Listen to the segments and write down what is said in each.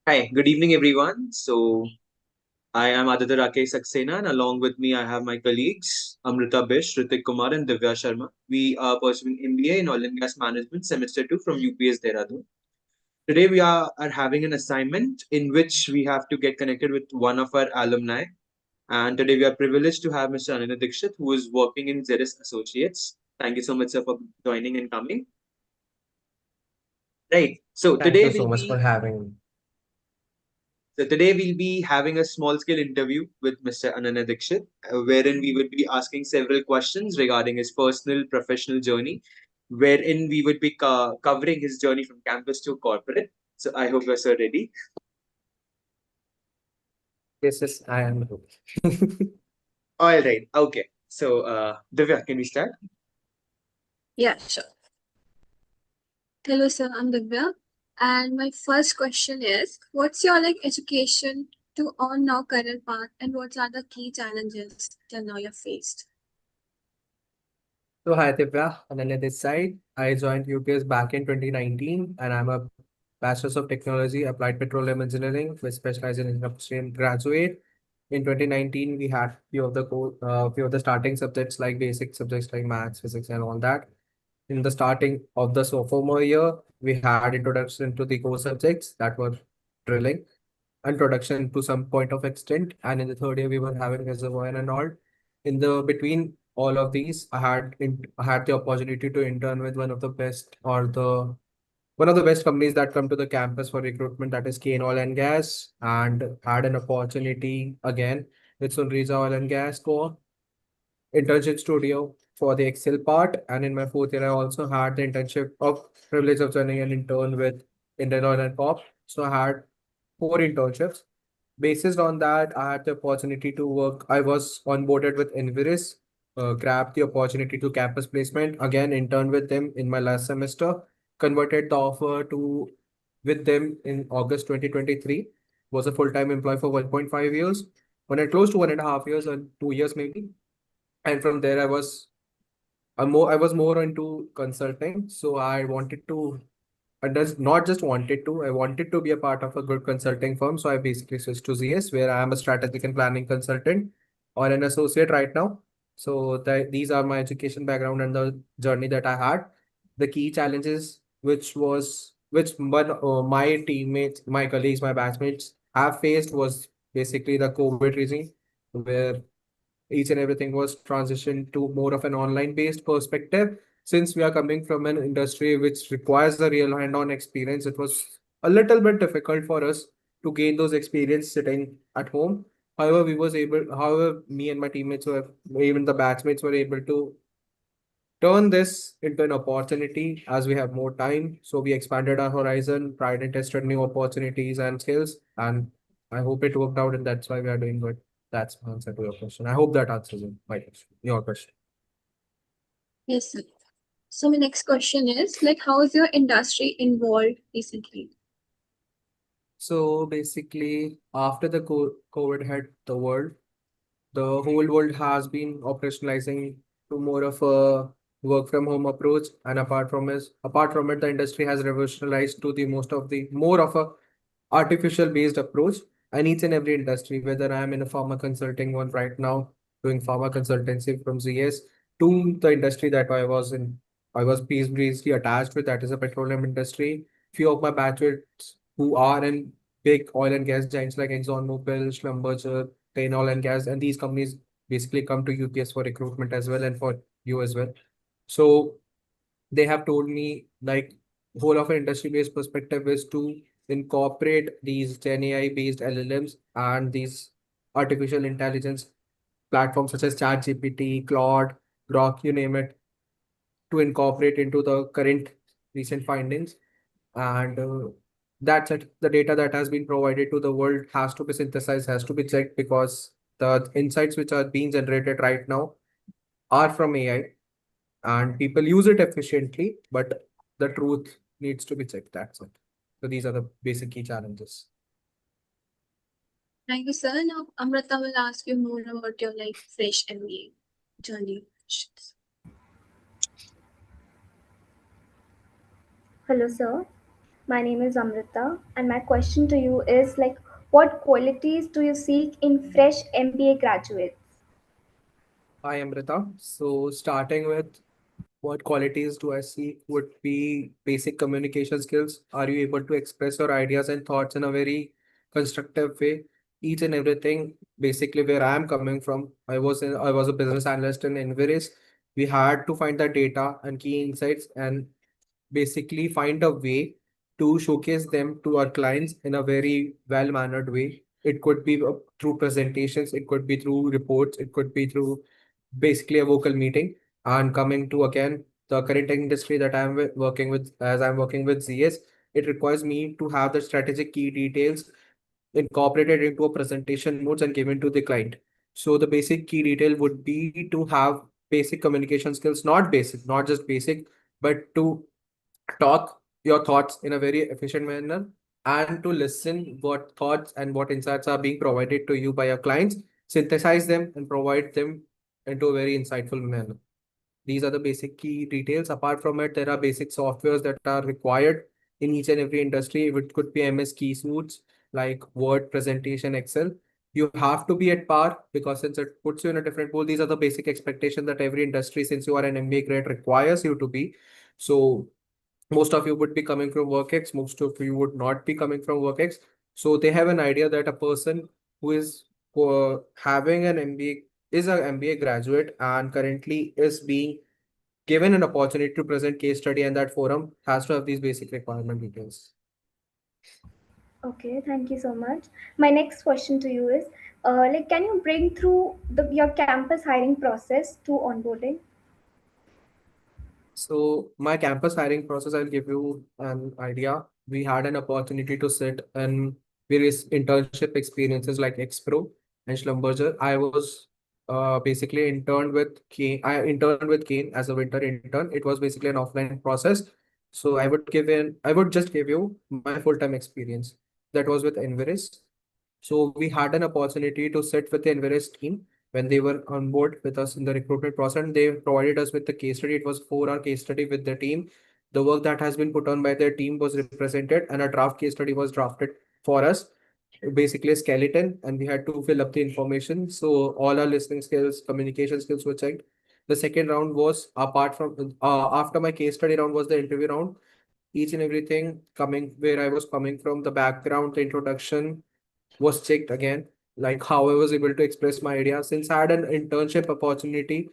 Hi, good evening, everyone. I am Aditya Rakesh Saxena, and along with me, I have my colleagues Amrita Bish, Ritik Kumar, and Divya Sharma. We are pursuing MBA in Oil and Gas Management, Semester 2 from UPS Dehradun. Today, we are having an assignment in which we have to get connected with one of our alumni. And today, we are privileged to have Mr. Ananda Dixit, who is working in ZS Associates. Thank you so much, sir, for joining and coming. Right. So Thank today, you so we'll much for be having me. So today we'll be having a small scale interview with Mr. Ananya Dixit, wherein we would be asking several questions regarding his personal professional journey, wherein we would be covering his journey from campus to corporate. So I hope you're so ready. Yes, I am ready. All right. Okay. Divya, can we start? Yeah, sure. Hello, sir. I'm Divya. And my first question is, what's your education to on now career path, and what are the key challenges till now you've faced? So hi Divya, Ananya this side. I joined UPS back in 2019 and I'm a Bachelor's of Technology Applied Petroleum Engineering with specialization in upstream graduate. In 2019, we had few of the starting subjects like basic subjects like maths, physics, and all that. In the starting of the sophomore year, we had introduction to the core subjects that were drilling, introduction to some point of extent, and in the third year we were having reservoir and all. In the between all of these, I had the opportunity to intern with one of the best companies that come to the campus for recruitment, that is Kane Oil and Gas, and had an opportunity again with Sunrisa Oil and Gas Co internship studio for the Excel part. And in my fourth year, I also had the internship of privilege of joining an intern with Indian Oil and Corp. So I had four internships. Based on that, I had the opportunity to work. I was onboarded with Enviris, grabbed the opportunity to campus placement, again interned with them in my last semester, converted the offer to with them in August 2023, was a full-time employee for 1.5 years. When I close to 1.5 years or 2 years maybe, and from there I was more into consulting. So I wanted to I does not just wanted to, I wanted to be a part of a good consulting firm. So I basically switched to ZS, where I am a strategic and planning consultant or an associate right now. So these are my education background and the journey that I had. The key challenges, which my teammates, my colleagues, my batchmates have faced, was basically the COVID regime, where each and everything was transitioned to more of an online based perspective. Since we are coming from an industry which requires the real hand on experience, it was a little bit difficult for us to gain those experience sitting at home. However, me and my teammates were, even the batchmates were able to turn this into an opportunity as we have more time. So we expanded our horizon, tried and tested new opportunities and skills, and I hope it worked out, and that's why we are doing good. That's my answer to your question. I hope that answers my question, your question. Yes, sir. So my next question is, how is your industry involved recently? So basically, after the COVID hit the world, the whole world has been operationalizing to more of a work from home approach. And apart from it, the industry has revolutionized to the most of the more of a artificial based approach. And each and every industry, whether I am in a pharma consulting one right now, doing pharma consultancy from ZS, to the industry that I was previously attached with, that is a petroleum industry. Few of my batchmates who are in big oil and gas giants like ExxonMobil, Schlumberger, Plain Oil and Gas, and these companies basically come to UPS for recruitment as well, and for you as well. So they have told me, like, whole of an industry based perspective is to incorporate these Gen AI based LLMs and these artificial intelligence platforms such as ChatGPT, Claude, Grok, you name it, to incorporate into the current recent findings. And that's it. The data that has been provided to the world has to be synthesized, has to be checked, because the insights which are being generated right now are from AI, and people use it efficiently, but the truth needs to be checked. That's it. So these are the basic key challenges. Thank you, sir. Now Amrita will ask you more about your fresh MBA journey. Hello, sir. My name is Amrita, and my question to you is like, what qualities do you seek in fresh MBA graduates? Hi, Amrita. So, starting with what qualities do I seek would be basic communication skills. Are you able to express your ideas and thoughts in a very constructive way? Each and everything, basically where I am coming from, I was a business analyst in Inveris. We had to find the data and key insights and basically find a way to showcase them to our clients in a very well-mannered way. It could be through presentations, it could be through reports, it could be through basically a vocal meeting. And coming to again the current industry that working with, as I'm working with ZS, it requires me to have the strategic key details incorporated into a presentation notes and given to the client. So the basic key detail would be to have basic communication skills, not basic, not just basic, but to talk your thoughts in a very efficient manner and to listen what thoughts and what insights are being provided to you by your clients, synthesize them and provide them into a very insightful manner. These are the basic key details. Apart from it, there are basic softwares that are required in each and every industry. It could be MS key suites like Word, presentation, Excel. You have to be at par because since it puts you in a different pool, these are the basic expectations that every industry, since you are an MBA grad, requires you to be. So most of you would be coming from WorkX, most of you would not be coming from WorkX. So they have an idea that a person who is having an MBA is an MBA graduate and currently is being given an opportunity to present case study and that forum has to have these basic requirement details. Okay, thank you so much. My next question to you is, like, can you bring through your campus hiring process to onboarding? So my campus hiring process, I'll give you an idea. We had an opportunity to sit in various internship experiences like Expro and Schlumberger. I was basically interned with Kane. I interned with Kane as a winter intern. It was basically an offline process. So I would just give you my full-time experience. That was with Enveris. So we had an opportunity to sit with the Enveris team when they were on board with us in the recruitment process. And they provided us with the case study. It was 4 hour case study with the team. The work that has been put on by their team was represented, and a draft case study was drafted for us. Basically, a skeleton, and we had to fill up the information. So all our listening skills, communication skills were checked. The second round was apart from after my case study round was the interview round. Each and everything coming where I was coming from, the background, the introduction, was checked again, like how I was able to express my idea. Since I had an internship opportunity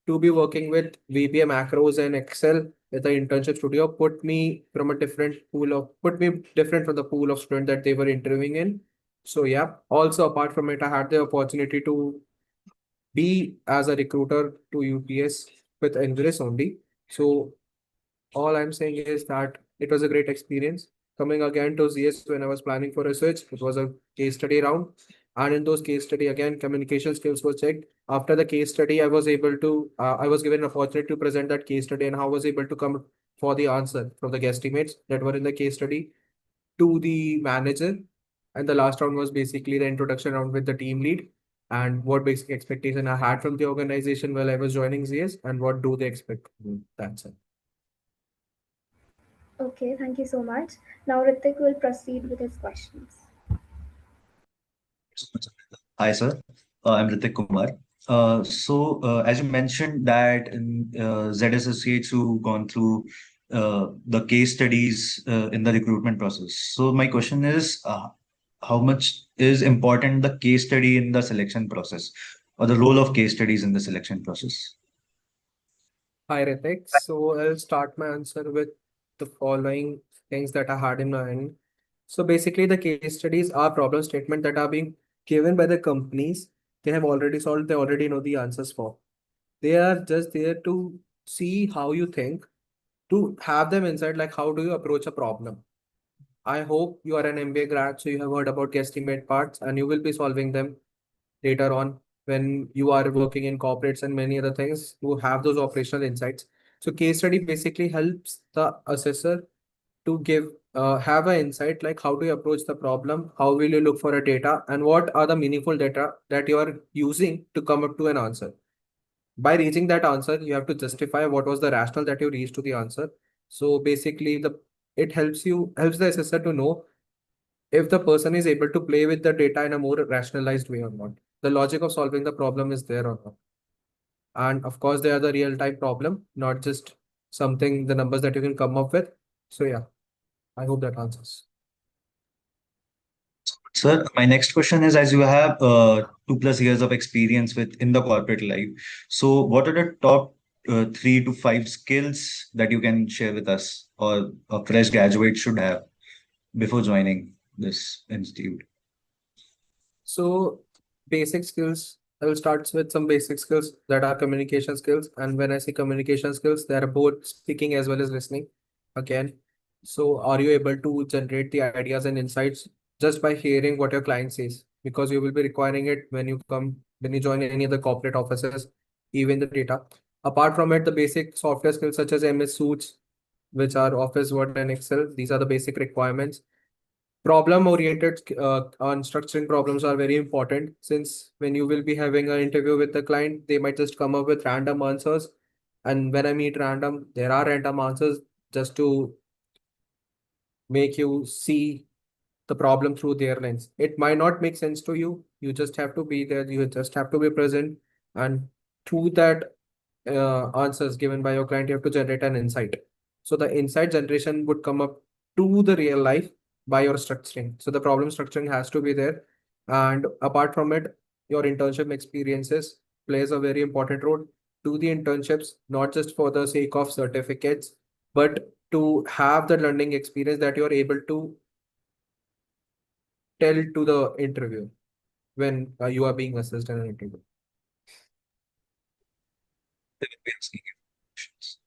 to be working with VBA macros and Excel with the internship studio, put me different from the pool of students that they were interviewing in. So yeah, also apart from it, I had the opportunity to be as a recruiter to UPS with Enveris only. So all I'm saying is that it was a great experience. Coming again to ZS when I was planning for research, it was a case study round. And in those case study, again, communication skills were checked. After the case study, I was given an opportunity to present that case study and how I was able to come for the answer from the guesstimates that were in the case study to the manager. And the last round was basically the introduction round with the team lead and what basic expectation I had from the organization while I was joining ZS and what do they expect from me. That's it. Okay, thank you so much. Now Ritik will proceed with his questions. Hi, sir. I'm Ritik Kumar. As you mentioned that in Z Associates who gone through the case studies in the recruitment process. So my question is, how much is important the case study in the selection process, or the role of case studies in the selection process? Hi, Ritik. So I'll start my answer with the following things that I had in mind. So basically, the case studies are problem statement that are being given by the companies. They have already solved, they already know the answers for. They are just there to see how you think, to have them inside, like how do you approach a problem. I hope you are an MBA grad, so you have heard about guesstimate parts and you will be solving them later on when you are working in corporates and many other things to have those operational insights. So case study basically helps the assessor to have an insight like how do you approach the problem, how will you look for a data, and what are the meaningful data that you are using to come up to an answer. By reaching that answer, you have to justify what was the rationale that you reached to the answer. So basically, the it helps the assessor to know if the person is able to play with the data in a more rationalized way or not. The logic of solving the problem is there or not. And of course, they are the real time problem, not just something, the numbers that you can come up with. So yeah, I hope that answers. Sir, my next question is, as you have 2+ years of experience in the corporate life, so what are the top 3 to 5 skills that you can share with us, or a fresh graduate should have before joining this institute? So basic skills, I will start with some basic skills that are communication skills. And when I say communication skills, they are both speaking as well as listening. Again, so are you able to generate the ideas and insights just by hearing what your client says? Because you will be requiring it when you join any of the corporate offices, even the data. Apart from it, the basic software skills such as MS Suits, which are Office, Word, and Excel, these are the basic requirements. Problem oriented on structuring problems are very important, since when you will be having an interview with the client, they might just come up with random answers. And when I mean random, there are random answers just to make you see the problem through their lens. It might not make sense to you. You just have to be there. You just have to be present. And through that answers given by your client, you have to generate an insight. So the insight generation would come up to the real life by your structuring. So the problem structuring has to be there. And apart from it, your internship experiences plays a very important role. Do the internships, not just for the sake of certificates, but to have the learning experience that you're able to tell to the interview when you are being assessed in an interview. They will be asking you questions.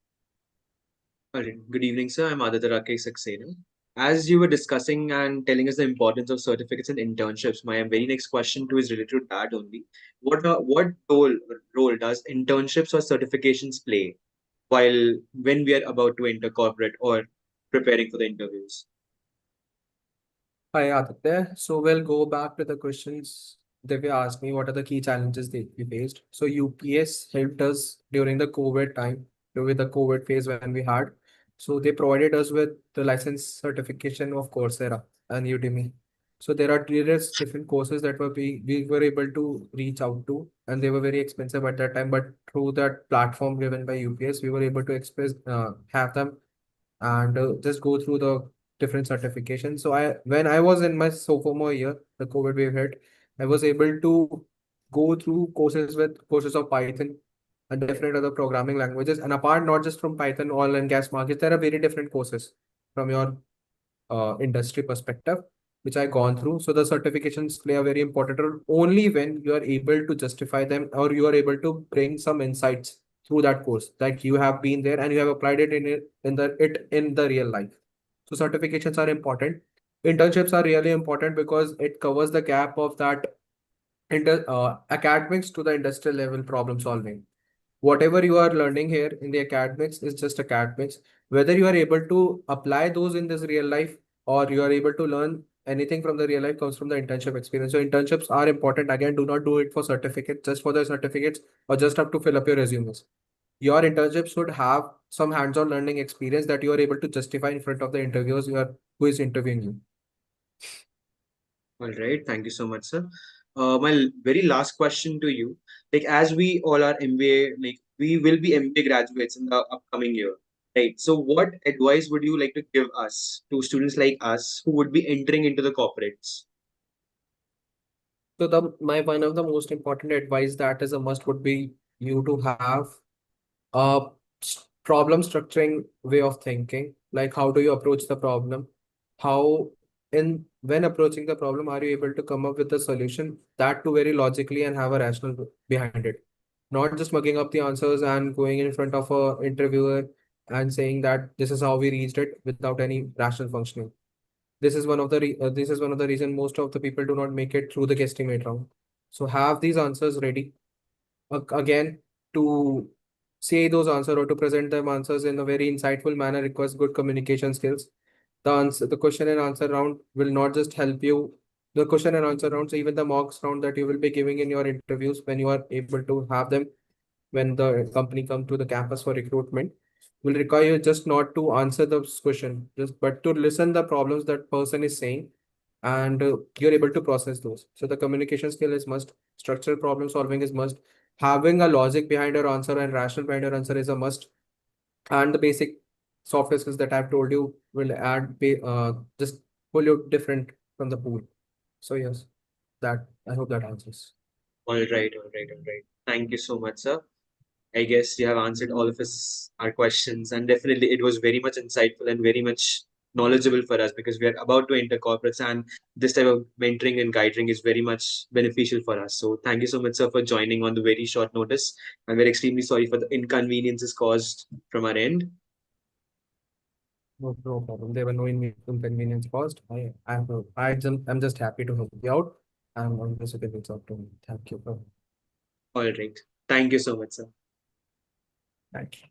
All right. Good evening, sir. I'm Aditya Rakesh Saxena. As you were discussing and telling us the importance of certificates and internships, my very next question too is related to that only. What role does internships or certifications play while when we are about to enter corporate or preparing for the interviews? Hi, Aditya. So we'll go back to the questions that asked me. What are the key challenges that we faced? So UPS helped us during the COVID time, during the COVID phase when we had. So they provided us with the license certification of Coursera and Udemy. So there are various different courses that we were able to reach out to, and they were very expensive at that time. But through that platform given by UPS, we were able to have them and just go through the different certifications. So when I was in my sophomore year, the COVID wave hit, I was able to go through courses of Python and different other programming languages. And apart, not just from Python, oil and gas markets, there are very different courses from your industry perspective, which I gone through. So the certifications play a very important role only when you are able to justify them or you are able to bring some insights through that course, like you have been there and you have applied it in the real life. So certifications are important. Internships are really important because it covers the gap of that academics to the industrial level problem solving. Whatever you are learning here in the academics is just academics. Whether you are able to apply those in this real life or you are able to learn anything from the real life comes from the internship experience. So internships are important. Again, do not do it for certificates, just for the certificates or just have to fill up your resumes. Your internship should have some hands-on learning experience that you are able to justify in front of the interviewers who is interviewing you. All right. Thank you so much, sir. My very last question to you, like as we all are MBA, like we will be MBA graduates in the upcoming year, right? So what advice would you like to give us to students like us who would be entering into the corporates? So my one of the most important advice that is a must would be you to have a problem structuring way of thinking. Like how do you approach the problem? How in when approaching the problem are you able to come up with a solution that too very logically and have a rational behind it? Not just mugging up the answers and going in front of a interviewer and saying that this is how we reached it without any rational functioning. This is one of the reason most of the people do not make it through the guesstimate round. So have these answers ready. Again, to say those answers or to present them answers in a very insightful manner requires good communication skills. The question and answer round will not just help you. The question and answer rounds, even the mocks round that you will be giving in your interviews when you are able to have them when the company come to the campus for recruitment, will require you just not to answer the question, but to listen the problems that person is saying, and you're able to process those. So the communication skill is must. Structural problem solving is must. Having a logic behind your answer and rational behind your answer is a must. And the basic soft skills that I've told you will just pull you different from the pool. So yes, that I hope that answers. All right. Thank you so much, sir. I guess you have answered all of our questions, and definitely it was very much insightful and very much knowledgeable for us because we are about to enter corporates, and this type of mentoring and guiding is very much beneficial for us. So thank you so much, sir, for joining on the very short notice. And we're extremely sorry for the inconveniences caused from our end. No problem. There were no inconvenience caused. I'm just happy to help you out. I'm just a it's up to me. Thank you. All right. Thank you so much, sir. Thank you.